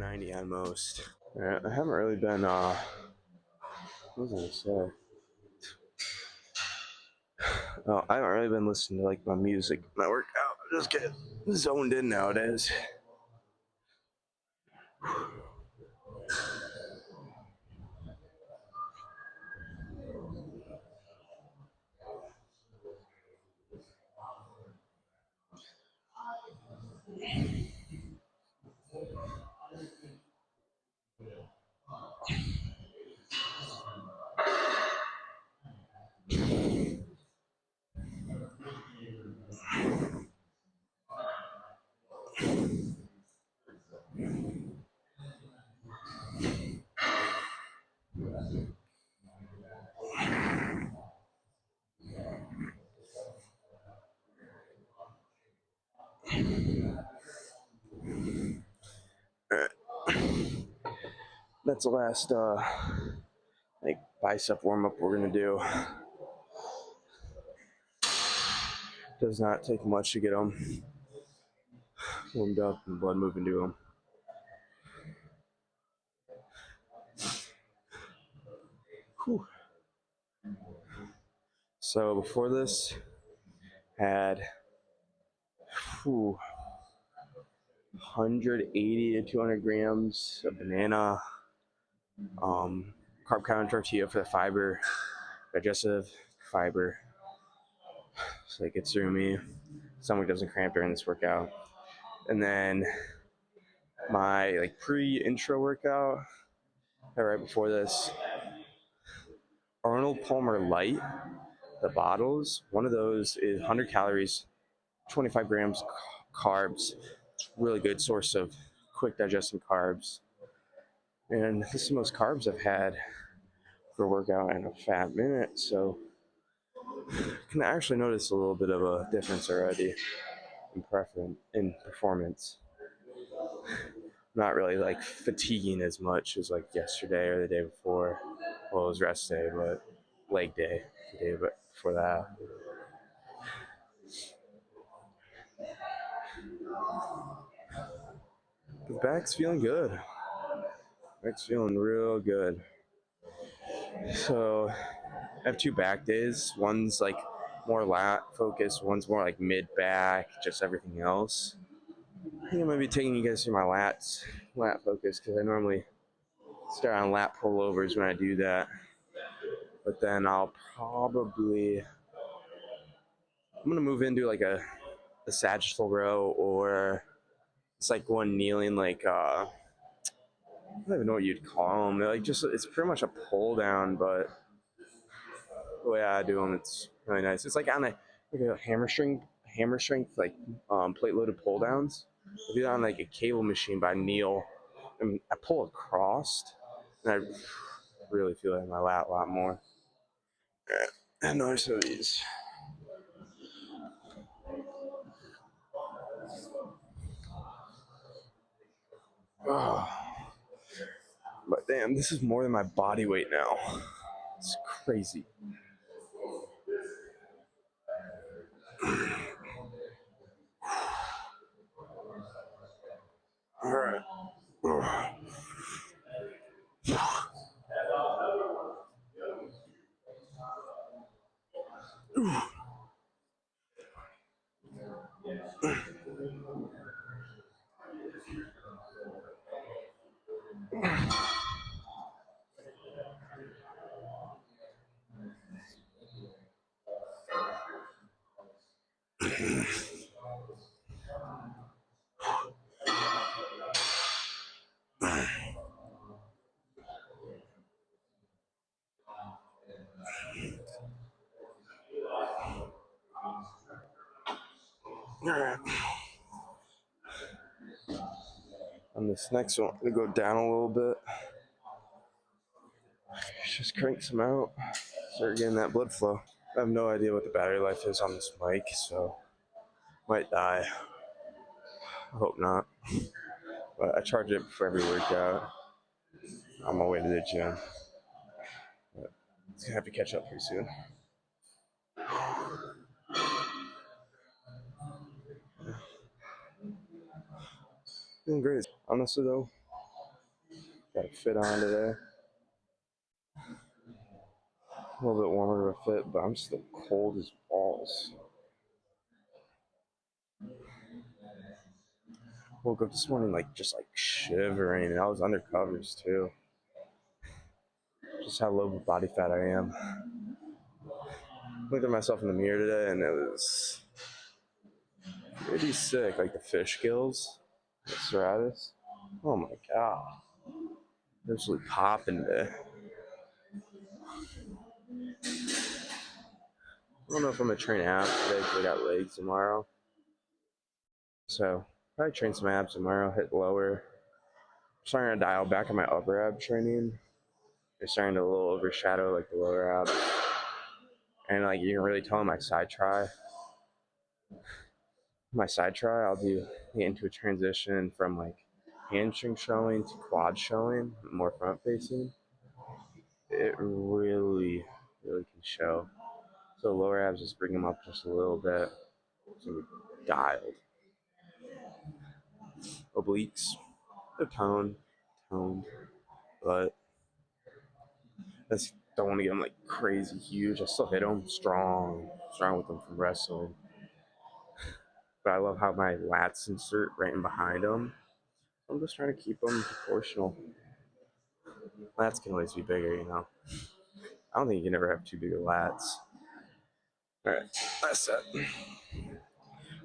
90 on most. Alright, I haven't really been, what was I gonna say? Oh, I haven't really been listening to like my music, my workout. I just get zoned in nowadays. That's the last like bicep warm up we're gonna do. Does not take much to get them warmed up and blood moving to them. Whew. So before this, had 180 to 200 grams of banana, carb count tortilla for the fiber, digestive fiber, so it gets through me. Stomach doesn't cramp during this workout. And then my like pre-intro workout, right before this, Arnold Palmer Light, the bottles. One of those is 100 calories, 25 grams carbs. It's a really good source of quick digesting carbs. And this is the most carbs I've had for a workout in a fat minute, so I can actually notice a little bit of a difference already in performance. Not really like fatiguing as much as like yesterday or the day before. Well, it was rest day, but leg day the day before that. The back's feeling good. Back's feeling real good. So I have 2 back days. One's like more lat focused. One's more like mid back, just everything else. I think I'm gonna be taking you guys through my lat focus because I normally start on lat pullovers when I do that. But then I'm gonna move into like a sagittal row, or it's like one kneeling, like I don't even know what you'd call them. They're like just, it's pretty much a pull down, but the way I do them, it's really nice. It's like on a hammer strength like plate loaded pull downs. I do that on like a cable machine, but I kneel and I pull across, and I really feel it in my lat a lot more. And notice of these. Oh. But damn, this is more than my body weight now. It's crazy. All right. All right. On this next one, I'm gonna go down a little bit. Just crank some out. Start getting that blood flow. I have no idea what the battery life is on this mic, so might die. I hope not. But I charge it for every workout on my way to the gym. But it's gonna have to catch up pretty soon. Doing great. Honestly though, Got a fit on today. A little bit warmer of a fit, but I'm still cold as balls. Woke up this morning just shivering, and I was under covers too. Just how low body fat I am. Looked at myself in the mirror today, and it was pretty sick. Like the fish gills, the serratus. Oh my god, they're absolutely popping today. I don't know if I'm gonna train abs today because I got legs tomorrow. So probably train some abs tomorrow. Hit lower. I'm starting to dial back on my upper ab training. They're starting to a little overshadow like the lower abs. And you can really tell in my side try. I'll do into a transition from hamstring showing to quad showing, more front facing. It really can show. So lower abs, just bring them up just a little bit. So dialed. Obliques, they're toned, but I just don't want to get them crazy huge. I still hit them strong with them from wrestling. But I love how my lats insert right in behind them. I'm just trying to keep them proportional. Lats can always be bigger, I don't think you can ever have too big of lats. All right, last set.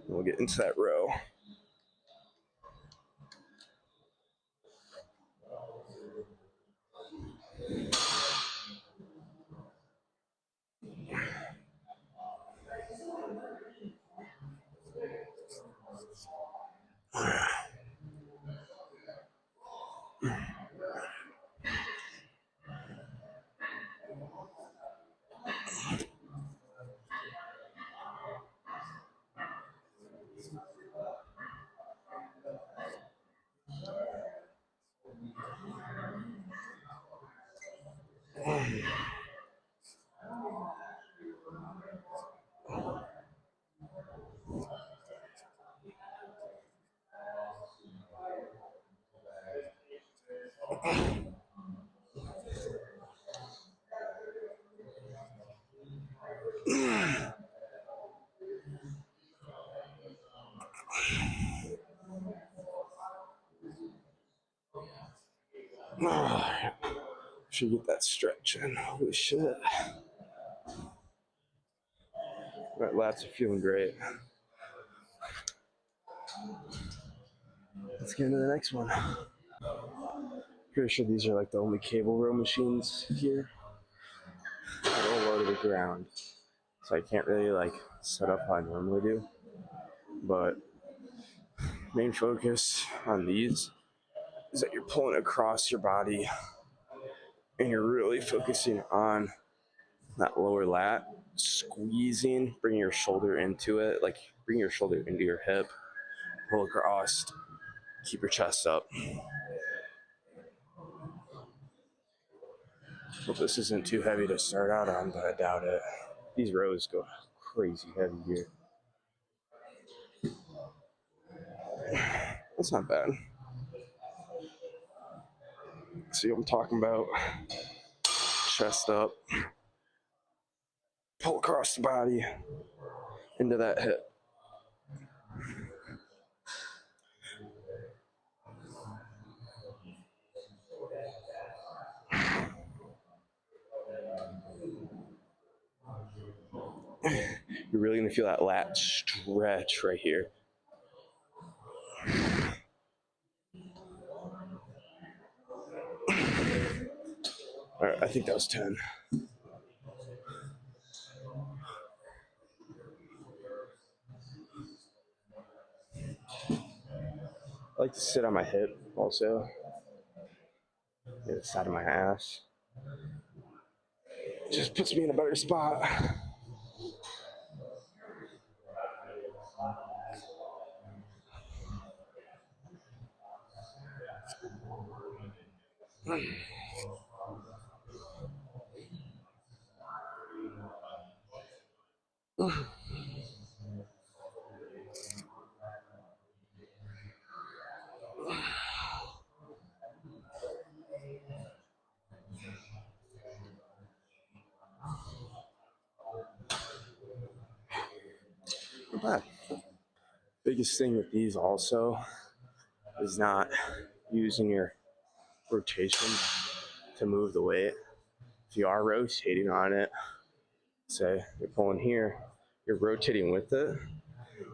We'll get into that row. Should get that stretch in. Holy shit. Right, lats are feeling great. Let's get into the next one. Pretty sure these are the only cable row machines here. They're all low to the ground. So I can't really set up how I normally do. But main focus on these is that you're pulling across your body and you're really focusing on that lower lat, squeezing, bring your shoulder into it, bring your shoulder into your hip, pull across, keep your chest up. Hope this isn't too heavy to start out on, but I doubt it. These rows go crazy heavy here. That's not bad. See what I'm talking about? Chest up, pull across the body into that hip. You're really gonna feel that lat stretch right here. All right, I think that was 10. I like to sit on my hip also. Get the side of my ass. Just puts me in a better spot. not bad. Biggest thing with these also is not using your rotation to move the weight. If you are rotating on it, say you're pulling here, you're rotating with it,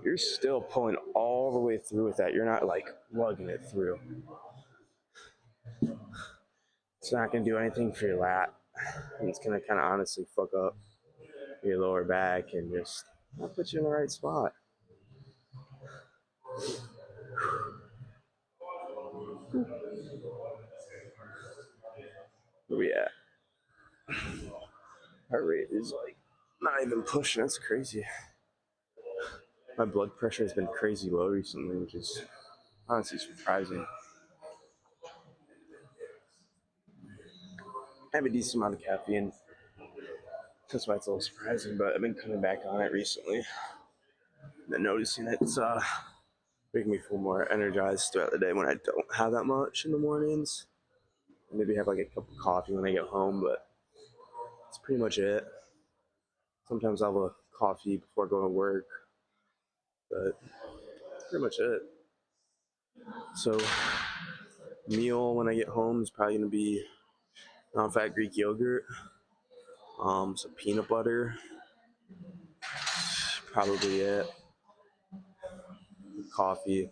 you're still pulling all the way through with that. You're not like lugging it through. It's not going to do anything for your lat. And it's going to kind of honestly fuck up your lower back and just not put you in the right spot. Where we at? Heart rate is like not even pushing. That's crazy. My blood pressure has been crazy low recently, which is honestly surprising. I have a decent amount of caffeine. That's why it's a little surprising, but I've been coming back on it recently. Been noticing it's making me feel more energized throughout the day when I don't have that much in the mornings. Maybe have like a cup of coffee when I get home, but that's pretty much it. Sometimes I'll have a coffee before going to work, but that's pretty much it. So, meal when I get home is probably gonna be non-fat Greek yogurt, some peanut butter, probably it. Coffee,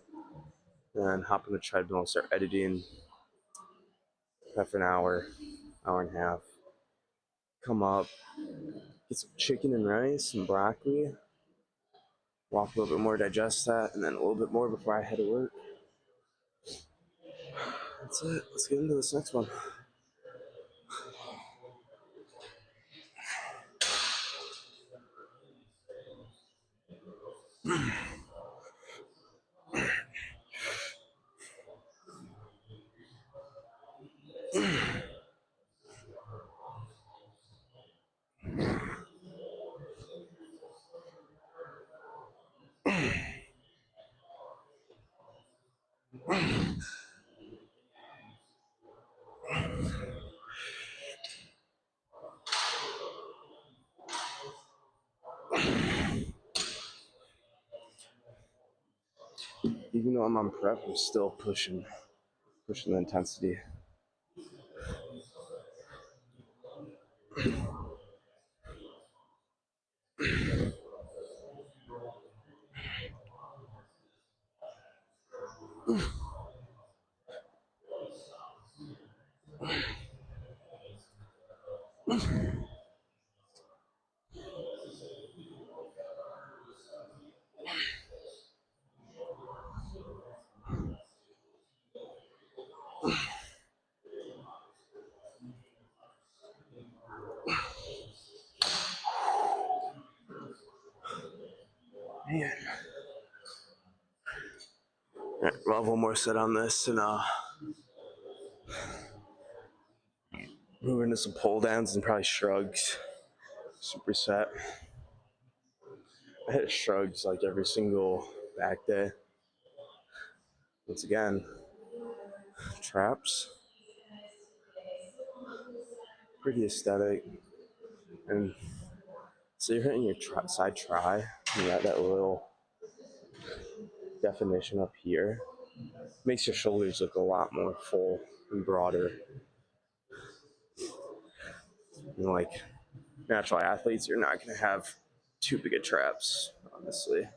and hop on the treadmill and start editing for an hour, hour and a half. Come up, get some chicken and rice and broccoli, walk a little bit more, digest that, and then a little bit more before I head to work. That's it. Let's get into this next one. Even though I'm on prep, I'm still pushing the intensity. Man. Right, we'll have one more set on this and move into some pull downs and probably shrugs. Superset. I hit shrugs like every single back day. Once again, traps. Pretty aesthetic. And so you're hitting your side try, and you got that little definition up here. Makes your shoulders look a lot more full and broader. You know, like natural athletes, you're not going to have too big of traps, honestly.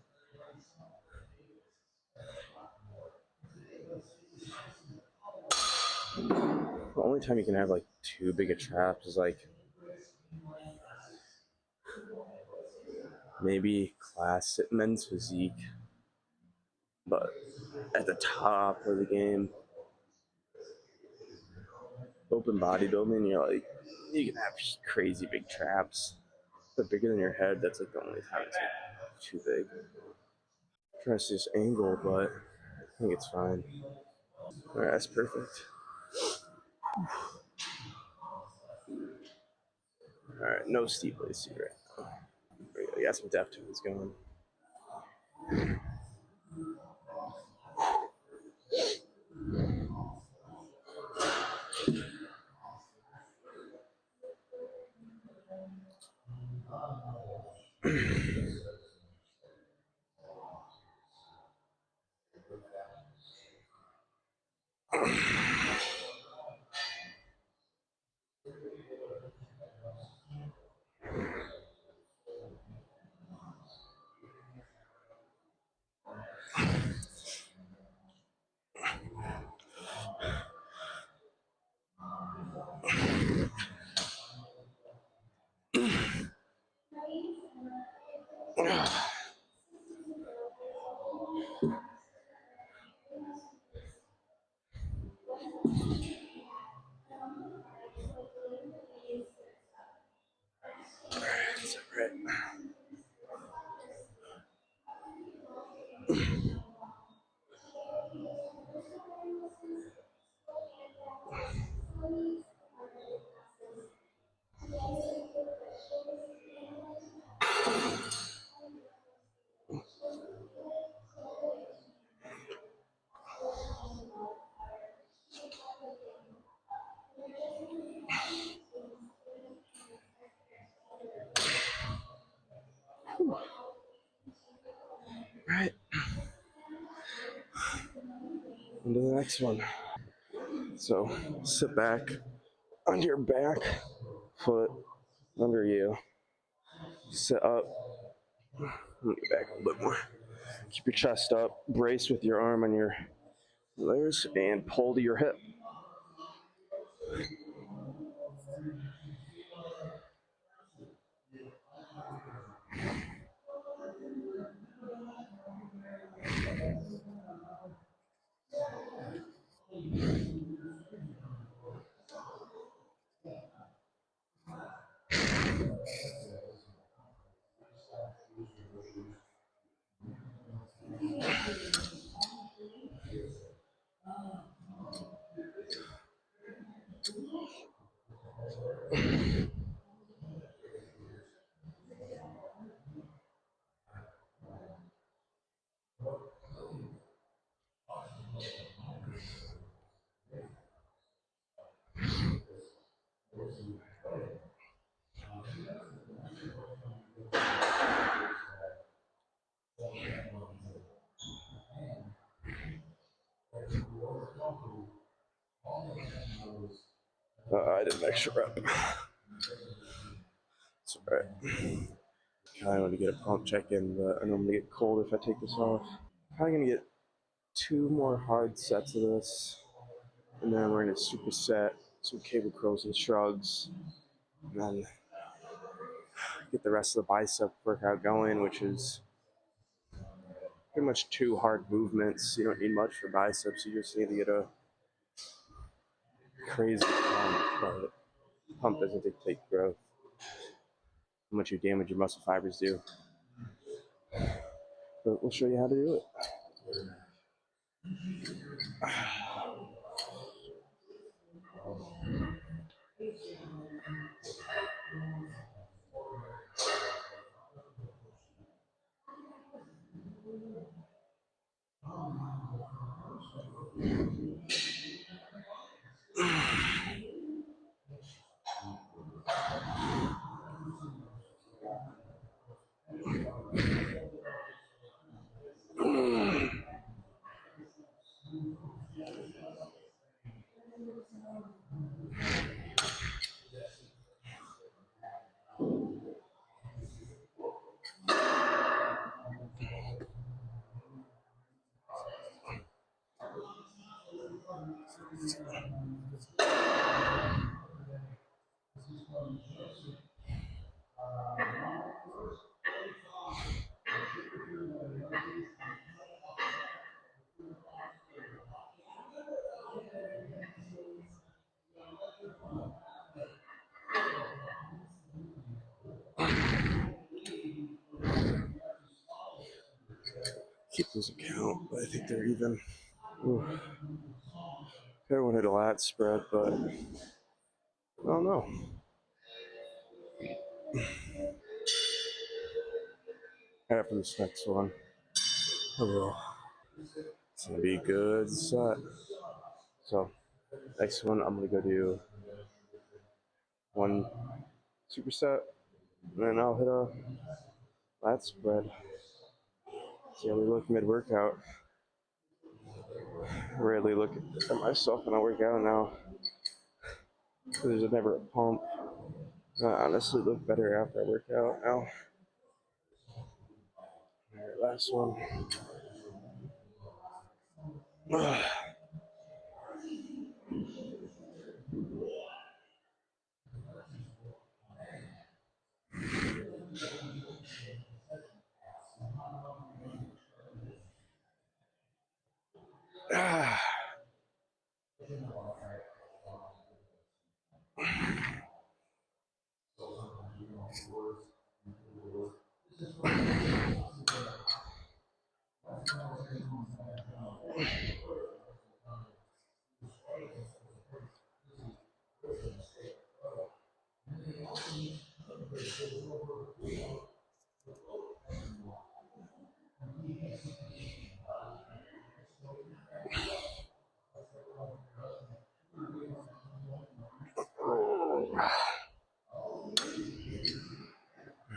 The only time you can have like too big of traps is like maybe class men's physique, but at the top of the game, open bodybuilding, you're like, you can have crazy big traps. But bigger than your head, that's like the only time it's like too big. I'm trying to see this angle, but I think it's fine. Alright, that's perfect. Alright, no steep lacy right now. There we go. You got some Deftones going. Right. On to the next one. So sit back on your back foot under you. Sit up. Let me get back a little bit more. Keep your chest up. Brace with your arm on your legs and pull to your hip. I did an extra rep. It's alright. I want to get a pump check in, but I know I'm gonna get cold if I take this off. Probably gonna get 2 more hard sets of this, and then we're gonna superset some cable curls and shrugs, and then get the rest of the bicep workout going, which is pretty much 2 hard movements. You don't need much for biceps. You just need to get a crazy pump, but pump doesn't dictate growth. How much you damage your muscle fibers do. But we'll show you how to do it. Keep those account, but I think they're even. Ooh. Everyone hit a lat spread, but I don't know. After this next one, I will. It's gonna be a good set. So next one, I'm gonna go do 1 superset, and then I'll hit a lat spread. See how we look mid workout. Rarely look at myself when I work out now. There's never a pump. I honestly look better after I work out now. Alright, last one.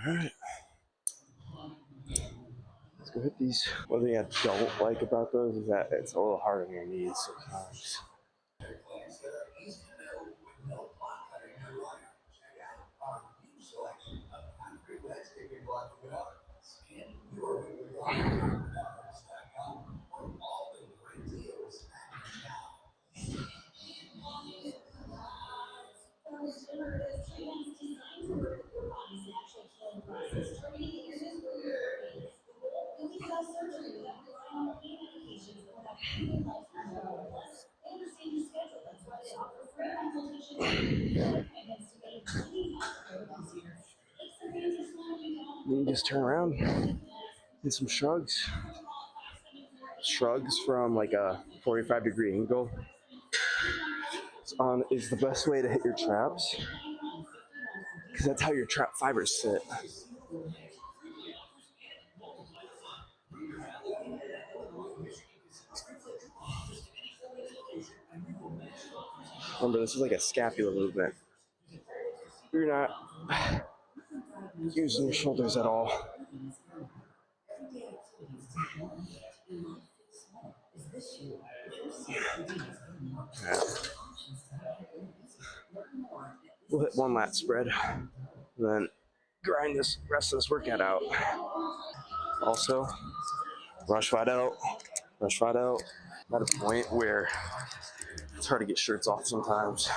Alright, let's go hit these. One thing I don't like about those is that it's a little hard on your knees sometimes. You can just turn around, hit some shrugs. Shrugs from like a 45-degree angle is the best way to hit your traps because that's how your trap fibers sit. Remember, this is like a scapula movement. You're not using your shoulders at all. Yeah. We'll hit one lat spread, and then grind this rest of this workout out. Also, rush right out, rush right out. I'm at a point where it's hard to get shirts off sometimes.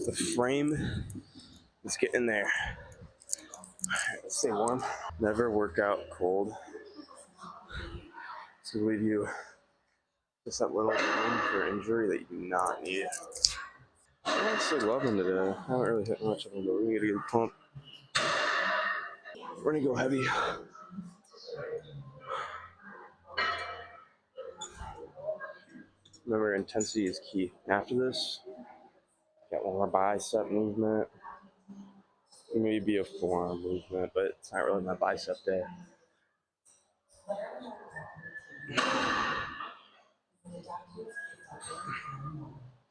The frame is getting there. Alright, let's stay warm. Never work out cold. It's gonna leave you just that little room for injury that you do not need. I actually love them today. I haven't really hit much of them, but we're gonna get a pump. We're gonna go heavy. Remember, intensity is key. After this, got one more bicep movement. Maybe a forearm movement, but it's not really my bicep day.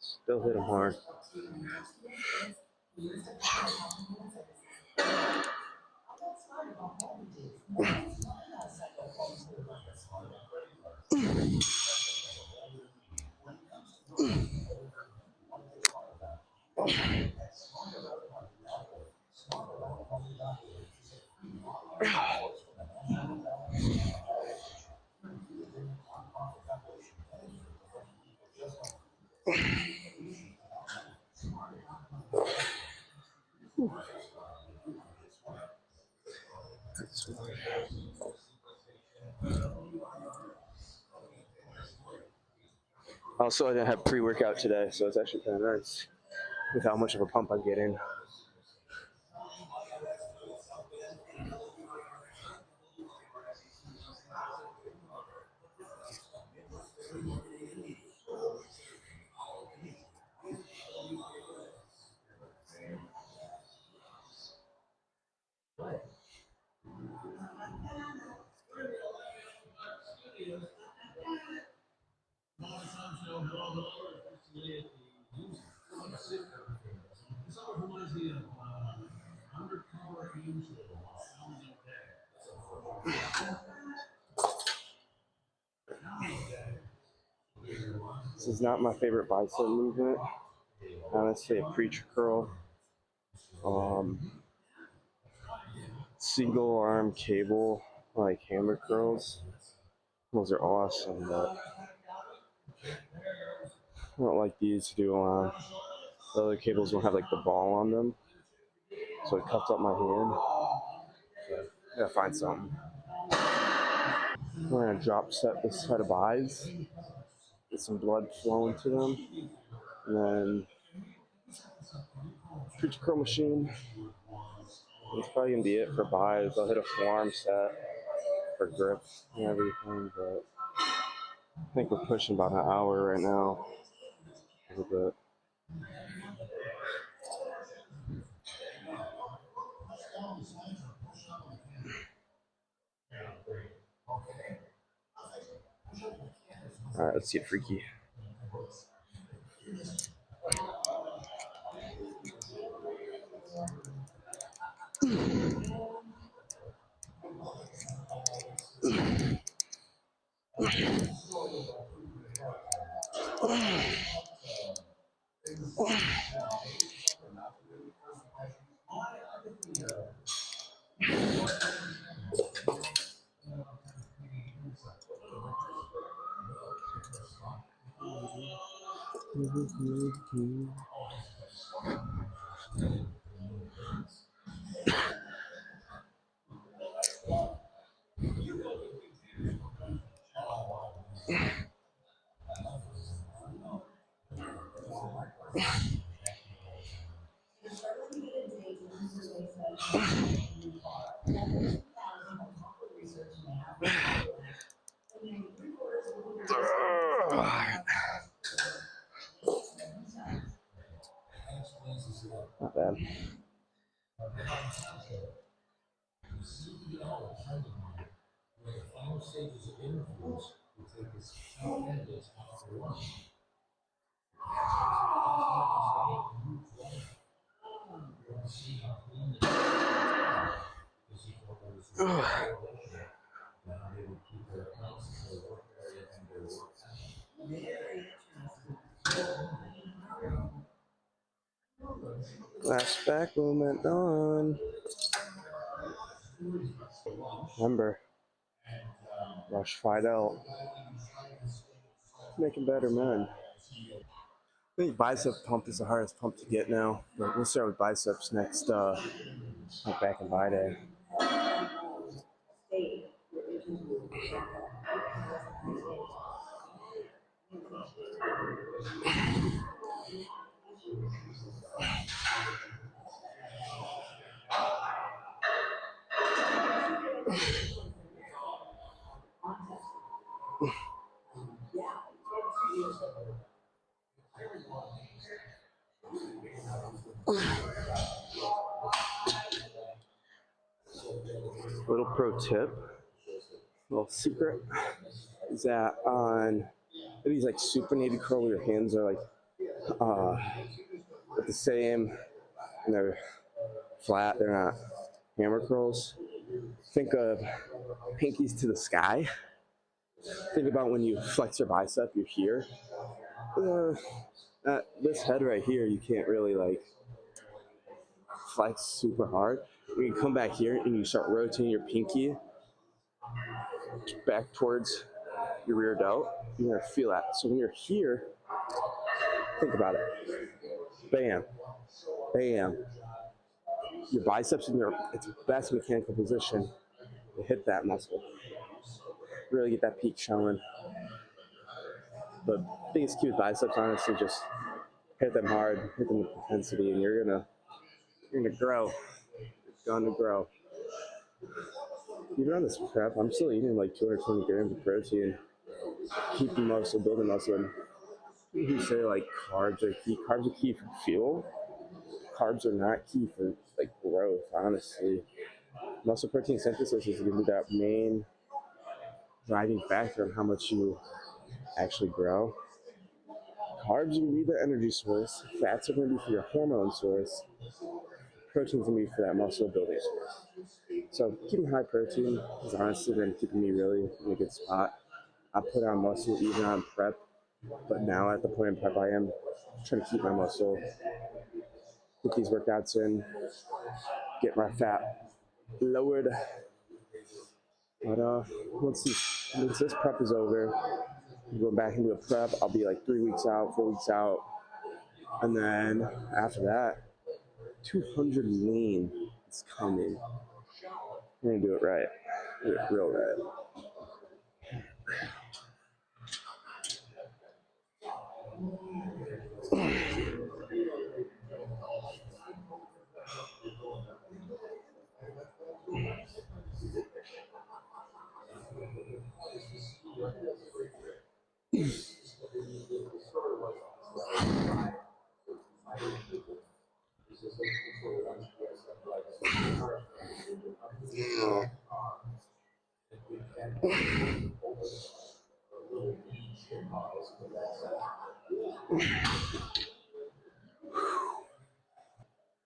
Still hit them hard. Also, I didn't have pre-workout today, so it's actually kind of nice with how much of a pump I'm getting. This is not my favorite bicep movement. Honestly, a preacher curl. Um, Single arm cable, like hammer curls. Those are awesome, but I don't like these to do on. The other cables don't have like the ball on them, so it cuts up my hand. I gotta find something. We're gonna drop set this set of buys, get some blood flowing to them, and then preacher curl machine. That's probably gonna be it for buys. I'll hit a forearm set for grip and everything, but I think we're pushing about an hour right now. A little bit. All right, let's get freaky. Not bad. Last back movement on. Remember, rush fight out. Making better men. I think bicep pump is the hardest pump to get now, but we'll start with biceps next, like back in my day. Little pro tip, little secret, is that on these like super navy curl where your hands are like uh, the same and they're flat, they're not hammer curls. Think of pinkies to the sky. Think about when you flex your bicep, you're here. This head right here, you can't really like flex super hard. When you come back here and you start rotating your pinky back towards your rear delt, you're gonna feel that. So when you're here, think about it. Bam, bam. Your biceps in your its best mechanical position to hit that muscle. Really get that peak showing. The biggest key with biceps, honestly, just hit them hard, hit them with intensity, and you're gonna grow. You're gonna grow. Even on this prep, I'm still eating like 220 grams of protein, keeping muscle, building muscle. And you say like carbs are key. Carbs are key for fuel. Carbs are not key for like growth, honestly. Muscle protein synthesis is gonna be that main driving factor on how much you actually grow. Carbs are going to be the energy source. Fats are going to be for your hormone source. Protein's going to be for that muscle building source. So keeping high protein has honestly been keeping me really in a good spot. I put on muscle even on prep, but now at the point in prep I am trying to keep my muscle, get these workouts in, get my fat lowered. But once this prep is over, go back into a prep. I'll be like 3 weeks out, 4 weeks out, and then after that, 200 lean is coming. We're gonna do it right, do it real right.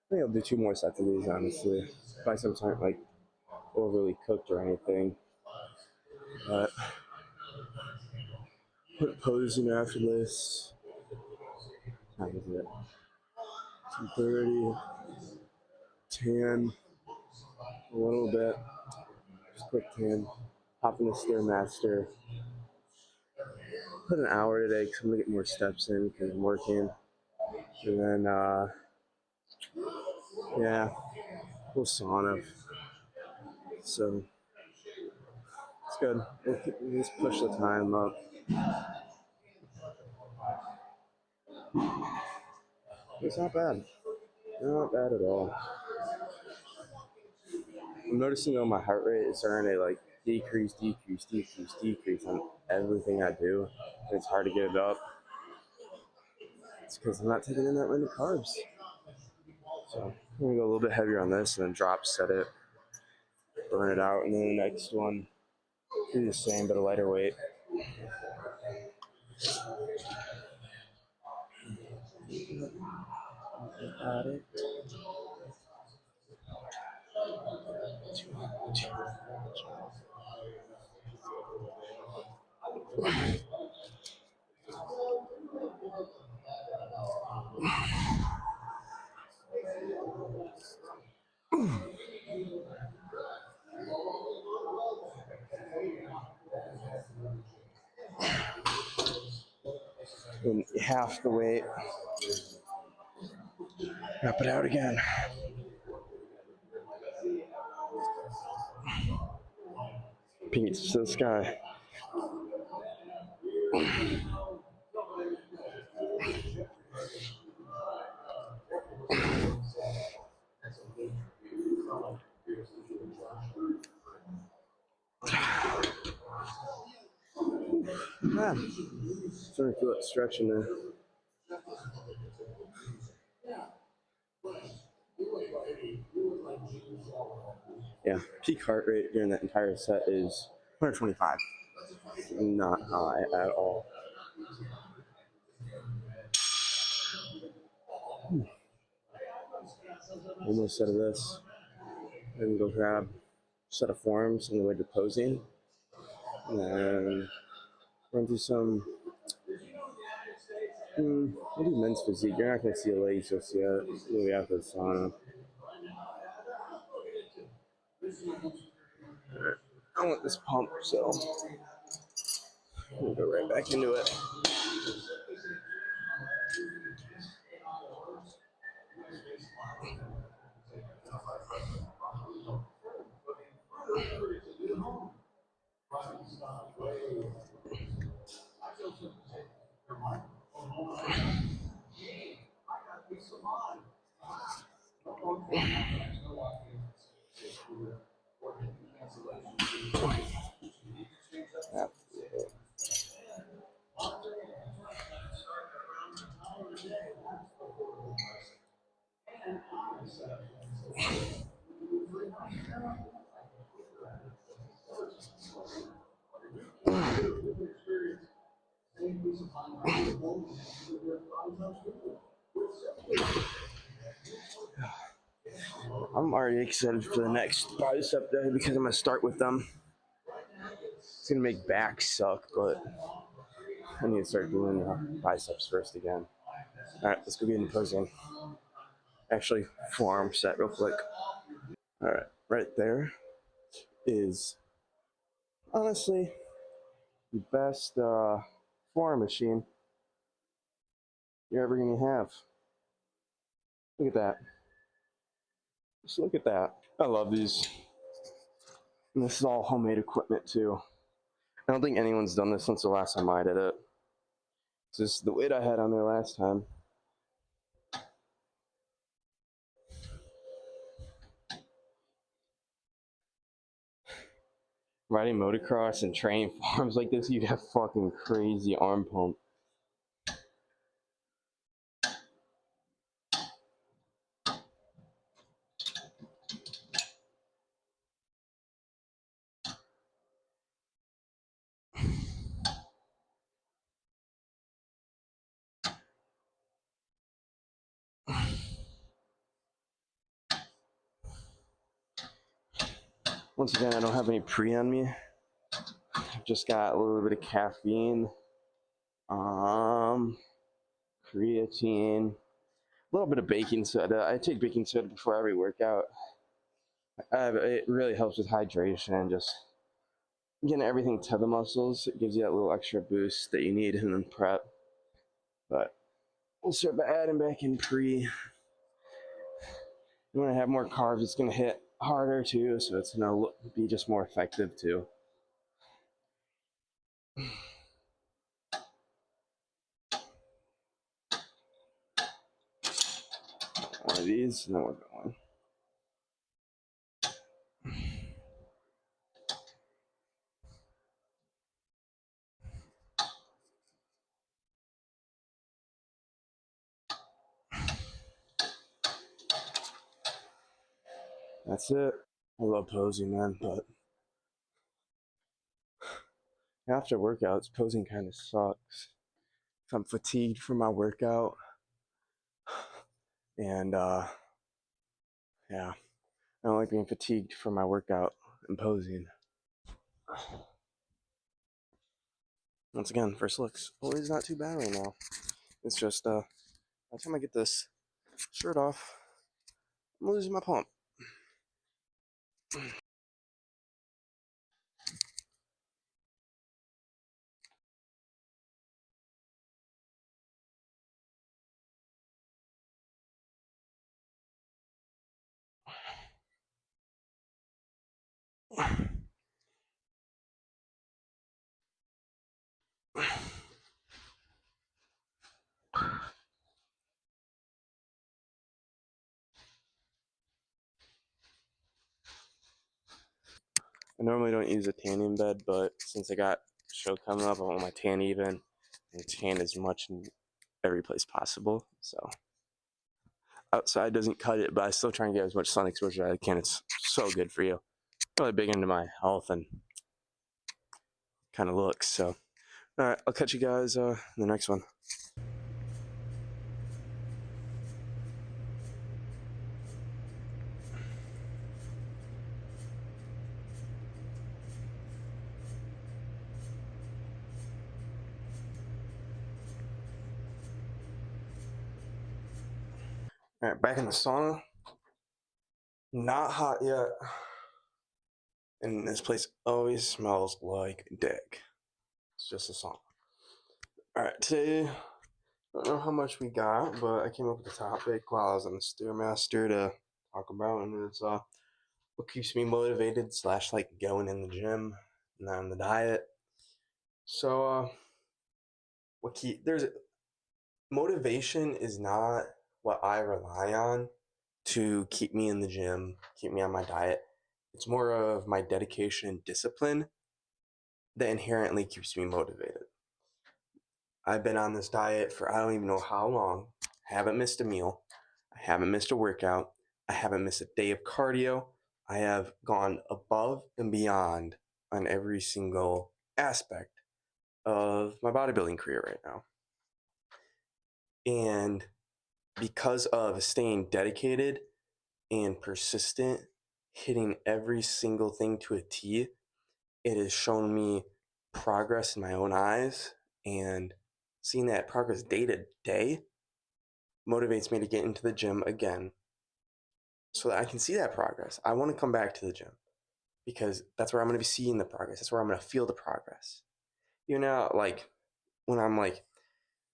I think I'll do 2 more sets of these, honestly. By some time, like overly cooked or anything. But put posing after this. How is it? 2:30, 10, a little bit, just quick 10. Hop in the Stairmaster. Put an hour today because I'm gonna get more steps in because I'm working. And then, yeah, we'll sauna. So it's good. We'll just push the time up. It's not bad. Not bad at all. I'm noticing though my heart rate is starting to like decrease on everything I do. And it's hard to get it up. It's because I'm not taking in that many carbs. So I'm gonna go a little bit heavier on this and then drop set it, burn it out, and then the next one do the same but a lighter weight. Got it. And half the weight. Wrap it out again. Peace to the sky. Yeah. Starting to feel that stretching there. Yeah, peak heart rate during that entire set is 125. Not high at all. One more set of this. And go grab a set of forms on the way to posing. And then run through some. We'll do men's physique. You're not going to see a legs just yet. Maybe after the sauna. Alright. I want this pump, so we'll go right back into it. I'm already excited for the next bicep day because I'm gonna start with them. It's gonna make back suck, but I need to start doing biceps first again. All right, let's go get into posing. Actually, forearm set real quick. All right, right there is honestly the best forearm machine you're ever gonna have. Look at that. Just look at that. I love these. And this is all homemade equipment too. I don't think anyone's done this since the last time I did it. This is the weight I had on there last time. Riding motocross and training farms like this, you'd have fucking crazy arm pump. Once again, I don't have any pre on me. I've just got a little bit of caffeine, creatine, a little bit of baking soda. I take baking soda before every workout. It really helps with hydration and just getting everything to the muscles. It gives you that little extra boost that you need in the prep. But we'll start by adding back in pre. You want to have more carbs, it's going to hit harder too, so it's going to be just more effective too. One of these, and then we're going. That's it. I love posing, man, but after workouts, posing kind of sucks. I'm fatigued from my workout, and yeah, I don't like being fatigued from my workout and posing. Once again, first looks always not too bad right now. It's just by the time I get this shirt off, I'm losing my pump. I normally don't use a tanning bed, but since I got a show coming up, I want my tan even and tan as much in every place possible. So outside doesn't cut it, but I still try and get as much sun exposure as I can. It's so good for you. Really big into my health and kind of looks. So, all right, I'll catch you guys in the next one. All right, back in the sauna. Not hot yet. And this place always smells like dick. It's just a sauna. All right, today, I don't know how much we got, but I came up with a topic while I was on the Stairmaster to talk about, and it's what keeps me motivated slash like going in the gym and on the diet. So, there's motivation is not what I rely on to keep me in the gym, keep me on my diet. It's more of my dedication and discipline that inherently keeps me motivated. I've been on this diet for I don't even know how long. I haven't missed a meal. I haven't missed a workout. I haven't missed a day of cardio. I have gone above and beyond on every single aspect of my bodybuilding career right now. And because of staying dedicated and persistent, hitting every single thing to a T, it has shown me progress in my own eyes. And seeing that progress day to day motivates me to get into the gym again so that I can see that progress. I want to come back to the gym because that's where I'm going to be seeing the progress. That's where I'm going to feel the progress. You know, like when I'm like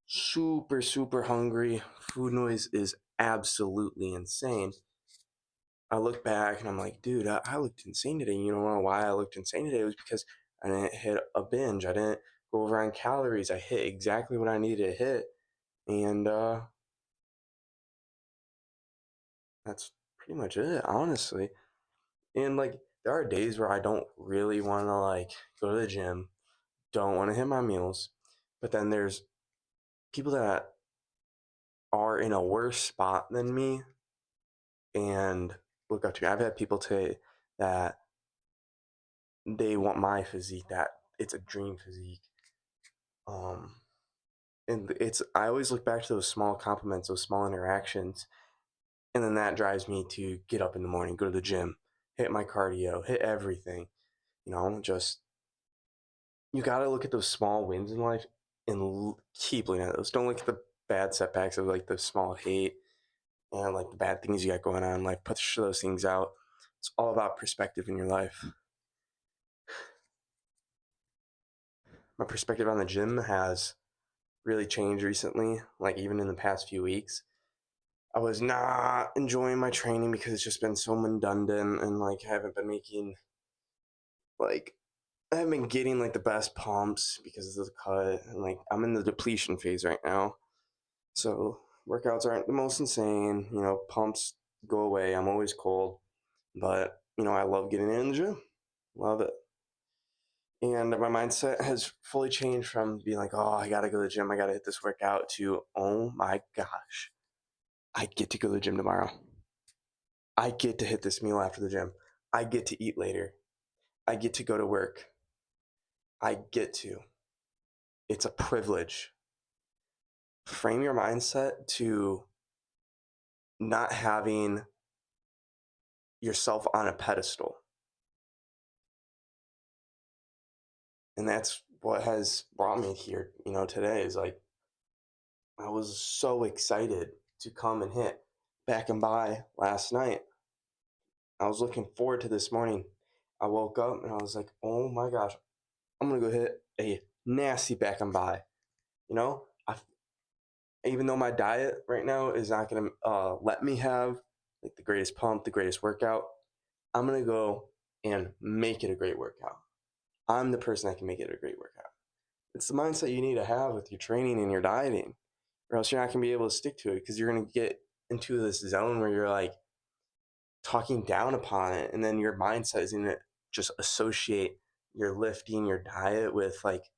super, super hungry, food noise is absolutely insane. I look back and I'm like, dude, I looked insane today. You know why I looked insane today? It was because I didn't hit a binge. I didn't go over on calories. I hit exactly what I needed to hit. And that's pretty much it, honestly. And like, there are days where I don't really want to like go to the gym, don't want to hit my meals. But then there's people that are in a worse spot than me and look up to me. I've had people say that they want my physique, that it's a dream physique. Um, and it's I always look back to those small compliments, those small interactions, and then that drives me to get up in the morning, go to the gym, hit my cardio, hit everything. You know, just you got to look at those small wins in life and keep looking at those. Don't look at the bad setbacks of like the small hate and like the bad things you got going on in life. Put those things out. It's all about perspective in your life. My perspective on the gym has really changed recently, like even in the past few weeks. I was not enjoying my training because it's just been so redundant and like I haven't been making like I haven't been getting like the best pumps because of the cut and like I'm in the depletion phase right now. So workouts aren't the most insane, you know, pumps go away. I'm always cold, but you know, I love getting in the gym. Love it. And my mindset has fully changed from being like, oh, I gotta go to the gym, I gotta hit this workout to oh my gosh, I get to go to the gym tomorrow. I get to hit this meal after the gym. I get to eat later. I get to go to work. I get to. It's a privilege. Frame your mindset to not having yourself on a pedestal. And that's what has brought me here, you know, today is like I was so excited to come and hit back and by last night. I was looking forward to this morning. I woke up and I was like, oh my gosh, I'm gonna go hit a nasty back and by. You know, even though my diet right now is not gonna let me have like the greatest pump, the greatest workout, I'm gonna go and make it a great workout. I'm the person that can make it a great workout. It's the mindset you need to have with your training and your dieting, or else you're not gonna be able to stick to it because you're gonna get into this zone where you're like talking down upon it, and then your mindset is gonna just associate your lifting, your diet with like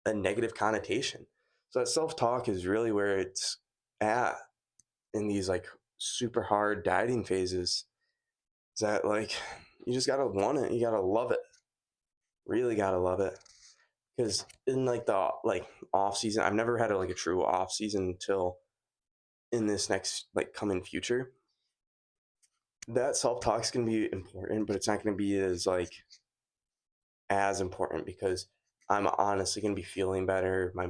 a negative connotation. So that self talk is really where it's at in these like super hard dieting phases. Is that like you just gotta want it, you gotta love it, really gotta love it. Because in like the like off season, I've never had like a true off season until in this next like coming future. That self talk is gonna be important, but it's not gonna be as important because I'm honestly going to be feeling better. My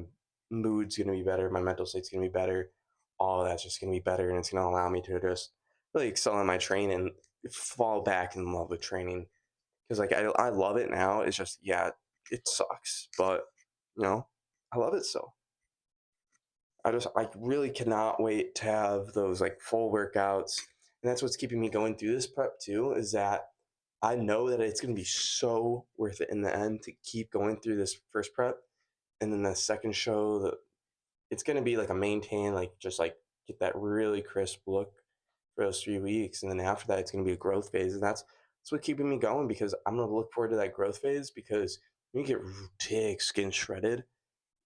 mood's going to be better. My mental state's going to be better. All of that's just going to be better. And it's going to allow me to just really excel in my training and fall back in love with training. Because, like, I love it now. It's just, yeah, it sucks. But, you know, I love it so. I really cannot wait to have those, like, full workouts. And that's what's keeping me going through this prep, too, is that I know that it's going to be so worth it in the end to keep going through this first prep. And then the second show, it's going to be like a maintain, like just like get that really crisp look for those 3 weeks. And then after that, it's going to be a growth phase. And that's what's keeping me going because I'm going to look forward to that growth phase because when you get big skin shredded,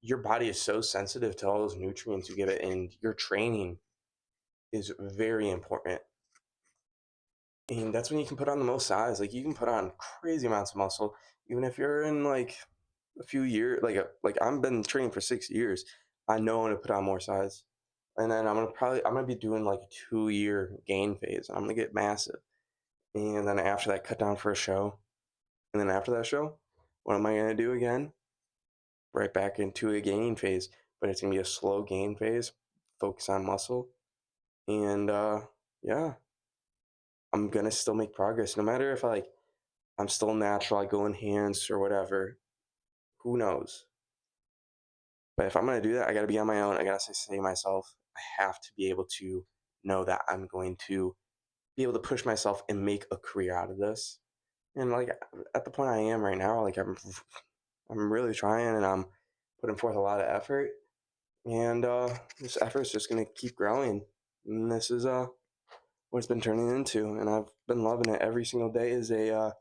your body is so sensitive to all those nutrients you give it. And your training is very important. And that's when you can put on the most size. Like you can put on crazy amounts of muscle, even if you're in like a few years, like I've been training for 6 years. I know I'm gonna put on more size, and then I'm gonna be doing like a 2 year gain phase. I'm gonna get massive, and then after that, cut down for a show, and then after that show, what am I gonna do again? Right back into a gain phase, but it's gonna be a slow gain phase, focus on muscle, and yeah, I'm gonna still make progress no matter if I'm still natural, I go enhanced or whatever. Who knows? But if I'm gonna do that, I gotta be on my own. I gotta say to myself, I have to be able to know that I'm going to be able to push myself and make a career out of this. And like at the point I am right now, like I'm really trying and I'm putting forth a lot of effort. And this effort's just gonna keep growing. And this is what it's been turning into. And I've been loving it. Every single day is a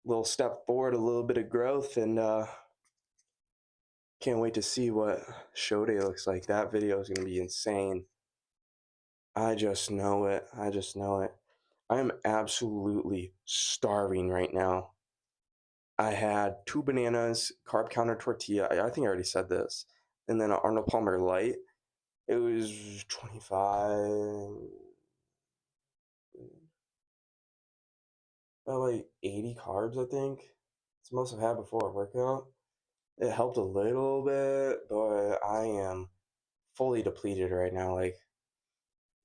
little step forward, a little bit of growth, and can't wait to see what show day looks like. That video is gonna be insane. I just know it. I just know it. I am absolutely starving right now. I had 2 bananas, carb counter tortilla. I think I already said this. And then an Arnold Palmer Light. It was 25, like 80 carbs, I think. It's the most I've had before a workout. It helped a little bit, but I am fully depleted right now, like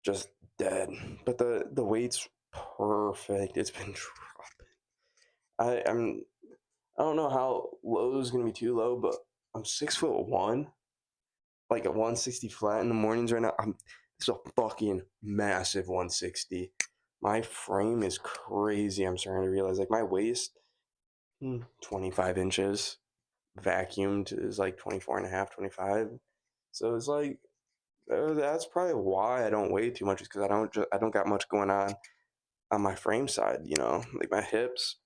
just dead. But the weight's perfect. It's been dropping. I'm I don't know how low is gonna be too low, but I'm 6'1", like at 160 flat in the mornings right now. It's a fucking massive 160. My frame is crazy. I'm starting to realize like my waist, 25 inches, vacuumed is like 24 and a half, 25. So it's like that's probably why I don't weigh too much is because I don't got much going on my frame side. Like my hips,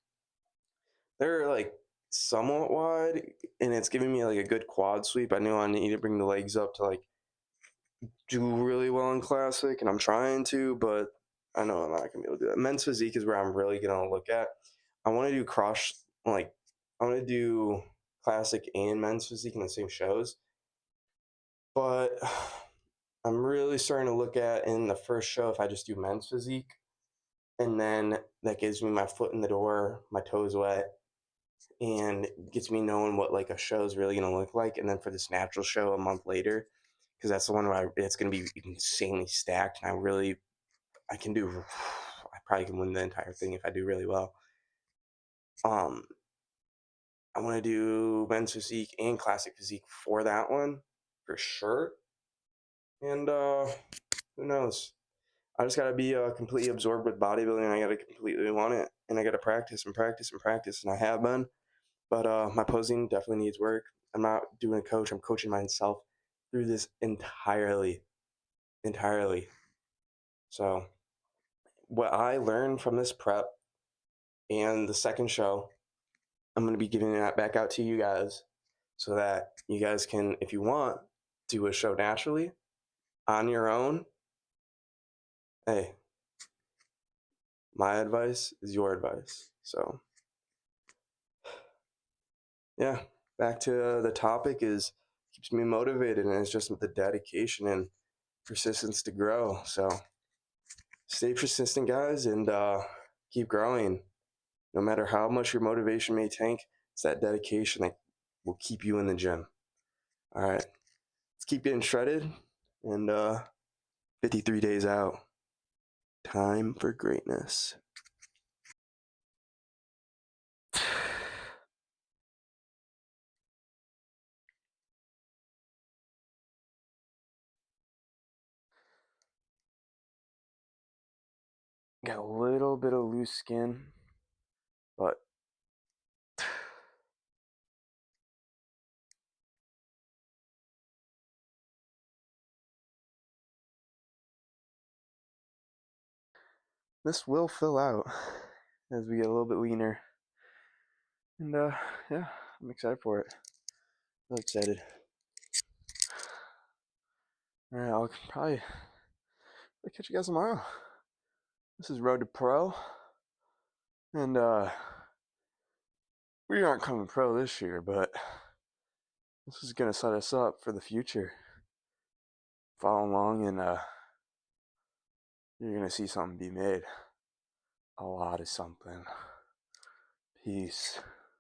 they're like somewhat wide, and it's giving me like a good quad sweep. I know I need to bring the legs up to like do really well in classic, and I'm trying to, but I know I'm not gonna be able to do that. Men's physique is where I'm really gonna look at. I want to do like I want to do classic and men's physique in the same shows, but I'm really starting to look at in the first show if I just do men's physique, and then that gives me my foot in the door, my toes wet, and gets me knowing what like a show is really gonna look like. And then for this natural show a month later, because that's the one where it's gonna be insanely stacked, and I can do. I probably can win the entire thing if I do really well. Um, I want to do men's physique and classic physique for that one for sure. And who knows? I just gotta be completely absorbed with bodybuilding. I gotta completely want it, and I gotta practice and practice and practice, and I have been. But my posing definitely needs work. I'm not doing a coach. I'm coaching myself through this entirely, entirely. So what I learned from this prep and the second show, I'm gonna be giving that back out to you guys, so that you guys can, if you want, do a show naturally on your own. Hey, my advice is your advice. So yeah, back to the topic is keeps me motivated, and it's just the dedication and persistence to grow. So stay persistent, guys, and keep growing. No matter how much your motivation may tank, it's that dedication that will keep you in the gym. All right, let's keep getting shredded, and 53 days out. Time for greatness. Got a little bit of loose skin, but this will fill out as we get a little bit leaner. And yeah, I'm excited for it. Really excited. All right, I'll probably catch you guys tomorrow. This is Road to Pro, and we aren't coming pro this year, but this is gonna set us up for the future. Follow along, and you're gonna see something be made. A lot of something. Peace.